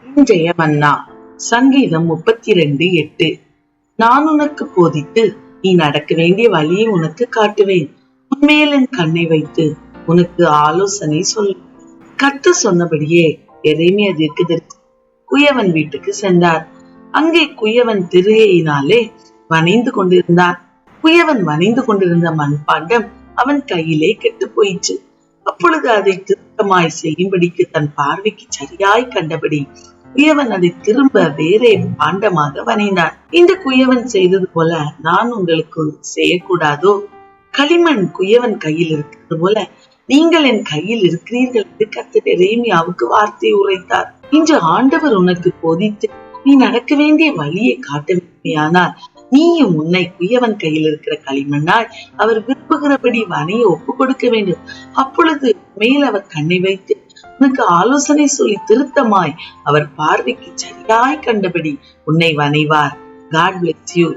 இன்றைய மன்னா. சங்கீதம் 32:8. நான் உனக்கு போதித்து நீ நடக்க வேண்டிய வழியை உனக்கு காட்டுவேன். உன்மேல் என் கண்ணை வைத்து உனக்கு ஆலோசனை சொல். கர்த்தர் சொன்னபடியே எரேமியா தீர்க்கதரிசி குயவன் வீட்டுக்கு சென்றார். அங்கே குயவன் திரையினாலே வனைந்து கொண்டிருந்தார். குயவன் வனைந்து கொண்டிருந்த மண்பாண்டம் அவன் கையிலே கெட்டு போயிற்று. அப்பொழுது அதை திருத்தமாய் செய்யும்படிக்கு தன் பார்வைக்கு சரியாய் கண்டபடி குயவன் அதை திரும்ப வேறே பாண்டமாக வனைந்தான். இந்த குயவன் செய்தது போல நான் உங்களுக்கு செய்யக்கூடாதோ? களிமண் குயவன் கையில் இருக்கிறது போல நீங்கள் என் கையில் இருக்கிறீர்கள் என்று கர்த்தர் எரேமியாவுக்கு வார்த்தை உரைத்தார். இன்று ஆண்டவர் உனக்கு போதித்து நீ நடக்க வேண்டிய வழியை காட்டவில்லையானால் நீயும் உன்னை குயவன் கையில் இருக்கிற களிமண்ணால் அவர் விரும்புகிறபடி வனைய ஒப்பு கொடுக்க வேண்டும். அப்பொழுது மேல் அவர் கண்ணை வைத்து உனக்கு ஆலோசனை சொல்லி திருத்தமாய் அவர் பார்வைக்கு சரியாய் கண்டபடி உன்னை வனைவார். God bless you.